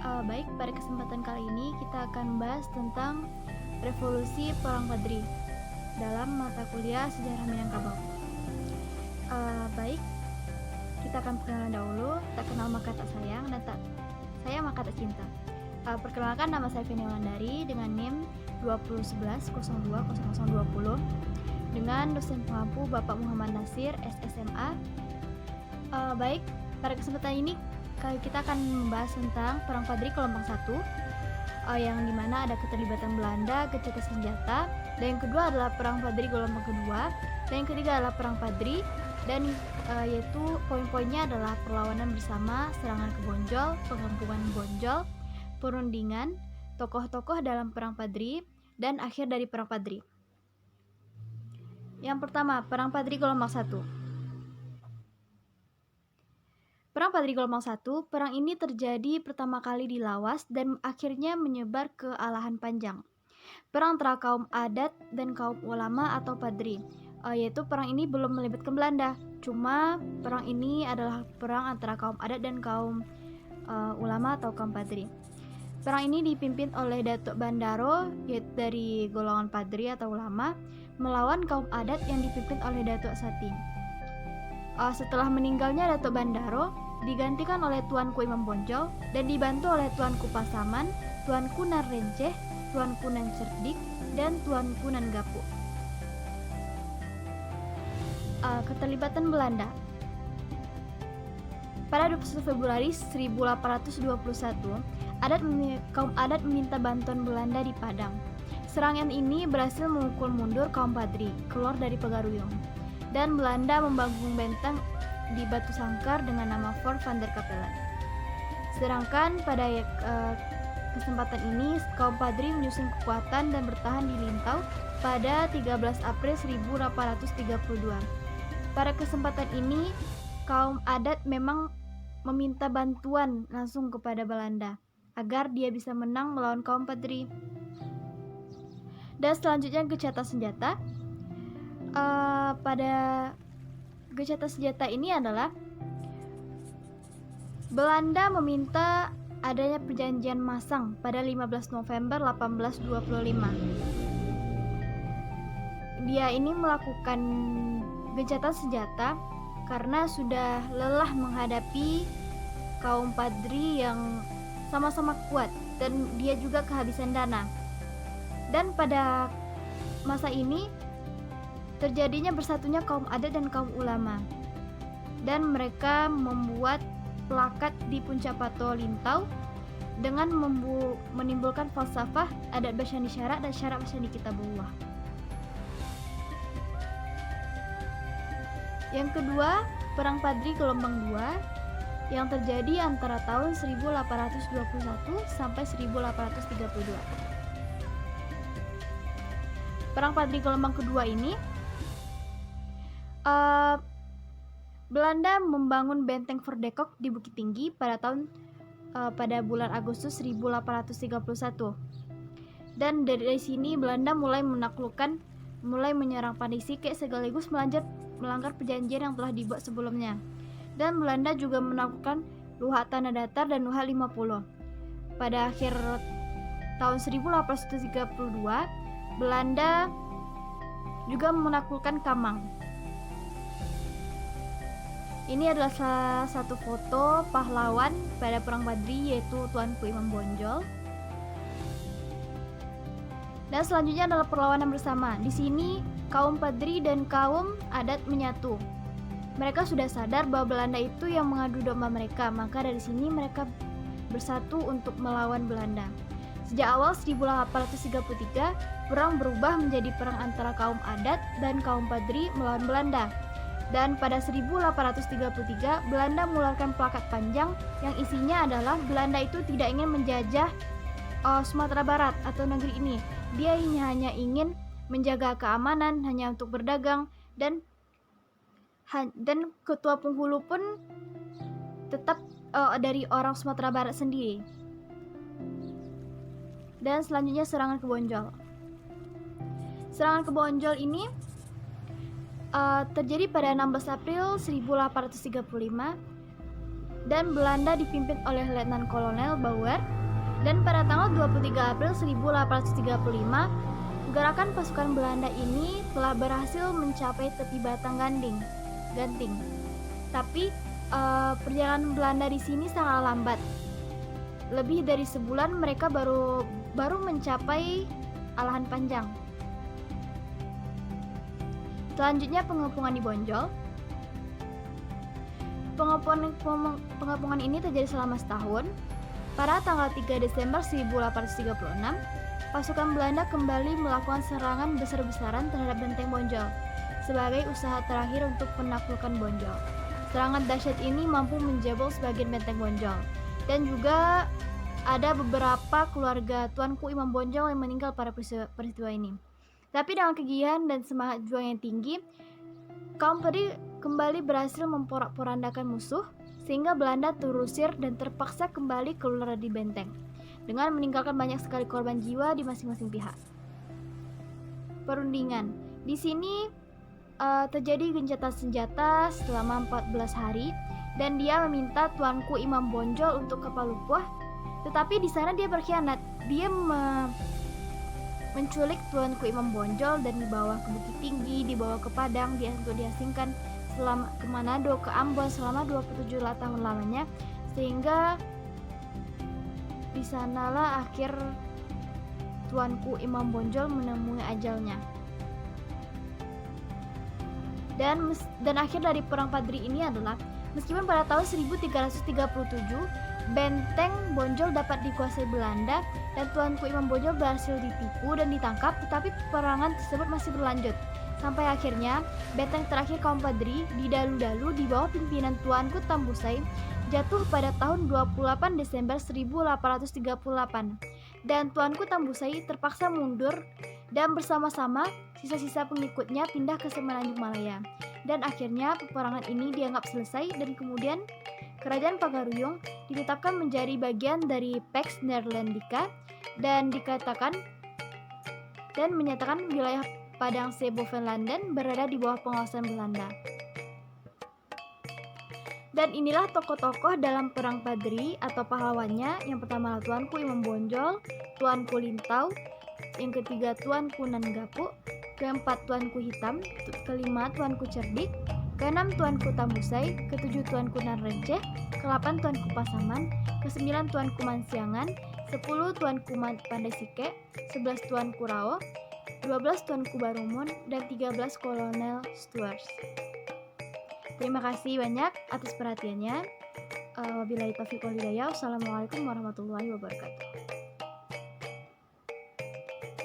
Baik, pada kesempatan kali ini kita akan membahas tentang revolusi Perang Padri dalam mata kuliah Sejarah Minangkabau. Baik, kita akan perkenalan dahulu. Tak kenal maka tak sayang, dan tak sayang maka tak cinta. Perkenalkan, nama saya Feni Wandari dengan NIM 2011-02-0020 dengan dosen pengampu Bapak Muhammad Nasir, SSMA. Baik, pada kesempatan ini kita akan membahas tentang Perang Padri Gelombang 1, yang dimana ada keterlibatan Belanda, gencatan senjata, dan yang kedua adalah Perang Padri Gelombang kedua, dan yang ketiga adalah Perang Padri, dan yaitu poin-poinnya adalah perlawanan bersama, serangan ke Bonjol, pengampungan Bonjol, perundingan, tokoh-tokoh dalam Perang Padri, dan akhir dari Perang Padri. Yang pertama, Perang Padri Gelombang 1. Perang Padri Gelombang 1, perang ini terjadi pertama kali di Lawas dan akhirnya menyebar ke Alahan Panjang. Perang antara kaum adat dan kaum ulama atau padri, yaitu perang ini belum melibatkan Belanda. Cuma perang ini adalah perang antara kaum adat dan kaum ulama atau kaum padri. Perang ini dipimpin oleh Datuk Bandaro, yaitu dari golongan padri atau ulama, melawan kaum adat yang dipimpin oleh Datuk Sati. Setelah meninggalnya Datuk Bandaro, digantikan oleh Tuanku Imam Bonjol dan dibantu oleh Tuanku Pasaman, Tuanku Nan Renceh, Tuanku Nan Cerdik, dan Tuanku Nan Gapuk. Keterlibatan Belanda. Pada 21 Februari 1821, kaum adat meminta bantuan Belanda di Padang. Serangan ini berhasil memukul mundur kaum Padri keluar dari Pegaruyung, dan Belanda membangun benteng di Batu Sangkar dengan nama Fort van der Capellen. Sedangkan pada kesempatan ini kaum Padri menyusun kekuatan dan bertahan di Lintau pada 13 April 1832. Pada kesempatan ini kaum adat memang meminta bantuan langsung kepada Belanda agar dia bisa menang melawan kaum Padri. Dan selanjutnya gencatan senjata. Pada gencatan senjata ini adalah Belanda meminta adanya perjanjian masang pada 15 November 1825. Dia ini melakukan gencatan senjata karena sudah lelah menghadapi kaum Padri yang sama-sama kuat dan dia juga kehabisan dana. Dan pada masa ini terjadinya bersatunya kaum adat dan kaum ulama, dan mereka membuat plakat di puncak Pato Lintau dengan menimbulkan falsafah adat Basyani syarat dan syarat Basyani Kitabullah. Yang kedua, Perang Padri Gelombang 2 yang terjadi antara tahun 1821 sampai 1832. Perang Padri Gelombang kedua ini Belanda membangun benteng Verdekok di Bukit Tinggi pada bulan Agustus 1831. Dan dari sini Belanda mulai menyerang Pandisike sekaligus melanggar perjanjian yang telah dibuat sebelumnya. Dan Belanda juga menaklukkan Luhak Tanah Datar dan Luhak 50. Pada akhir tahun 1832, Belanda juga menaklukkan Kamang. Ini adalah salah satu foto pahlawan pada Perang Padri, yaitu Tuanku Imam Bonjol. Dan selanjutnya adalah perlawanan bersama. Di sini kaum Padri dan kaum adat menyatu. Mereka sudah sadar bahwa Belanda itu yang mengadu domba mereka, maka dari sini mereka bersatu untuk melawan Belanda. Sejak awal 1833, perang berubah menjadi perang antara kaum adat dan kaum Padri melawan Belanda. Dan pada 1833, Belanda mengeluarkan plakat panjang yang isinya adalah Belanda itu tidak ingin menjajah Sumatera Barat atau negeri ini. Dia hanya ingin menjaga keamanan, hanya untuk berdagang, dan ketua penghulu pun tetap dari orang Sumatera Barat sendiri. Dan selanjutnya serangan ke Bonjol. Serangan ke Bonjol ini terjadi pada 16 April 1835 dan Belanda dipimpin oleh Letnan Kolonel Bauer. Dan pada tanggal 23 April 1835, gerakan pasukan Belanda ini telah berhasil mencapai tepi Batang Ganting. Tapi perjalanan Belanda di sini sangat lambat. Lebih dari sebulan mereka baru mencapai Alahan Panjang. Selanjutnya pengepungan di Bonjol. Pengepungan ini terjadi selama setahun. Pada tanggal 3 Desember 1836, pasukan Belanda kembali melakukan serangan besar-besaran terhadap benteng Bonjol sebagai usaha terakhir untuk penaklukan Bonjol. Serangan dahsyat ini mampu menjebol sebagian benteng Bonjol, dan juga ada beberapa keluarga Tuanku Imam Bonjol yang meninggal pada peristiwa ini. Tapi dengan kegigihan dan semangat juang yang tinggi, kaum Pedi kembali berhasil memporak-porandakan musuh, sehingga Belanda terusir dan terpaksa kembali keluar di benteng, dengan meninggalkan banyak sekali korban jiwa di masing-masing pihak. Perundingan. Di sini terjadi gencatan senjata selama 14 hari, dan dia meminta Tuanku Imam Bonjol untuk ke Palupuah, tetapi di sana dia berkhianat. Dia menculik Tuanku Imam Bonjol dan dibawa ke Bukit Tinggi, dibawa ke Padang, untuk diasingkan ke Manado, ke Ambon selama 27 tahun lamanya, sehingga di sanalah akhir Tuanku Imam Bonjol menemui ajalnya. Dan akhir dari perang Padri ini adalah, meskipun pada tahun 1337 benteng Bonjol dapat dikuasai Belanda dan Tuanku Imam Bonjol berhasil ditipu dan ditangkap, tetapi peperangan tersebut masih berlanjut sampai akhirnya benteng terakhir kaum Padri di Dalu-Dalu di bawah pimpinan Tuanku Tambusai jatuh pada tahun 28 Desember 1838, dan Tuanku Tambusai terpaksa mundur dan bersama-sama sisa-sisa pengikutnya pindah ke Semenanjung Malaya. Dan akhirnya peperangan ini dianggap selesai, dan kemudian Kerajaan Pagaruyung ditetapkan menjadi bagian dari Pax Neerlandica dan menyatakan wilayah Padang Zeebovenlanden berada di bawah penguasaan Belanda. Dan inilah tokoh-tokoh dalam perang Padri atau pahlawannya. Yang pertama Tuanku Imam Bonjol, Tuanku Lintau, yang ketiga Tuanku Nangapu, keempat Tuanku Hitam, kelima Tuanku Cerdik, keenam Tuanku Tambusai, ketujuh Tuanku Nanrenceh, ke-8 Tuanku Pasaman, ke-9 Tuanku Mansiangan, 10 Tuanku Pandai Sike, 11 Tuanku Rao, 12 Tuanku Barumun, dan 13 Kolonel Stuart. Terima kasih banyak atas perhatiannya. Wabillahi taufiq wal hidayah. Wassalamualaikum warahmatullahi wabarakatuh.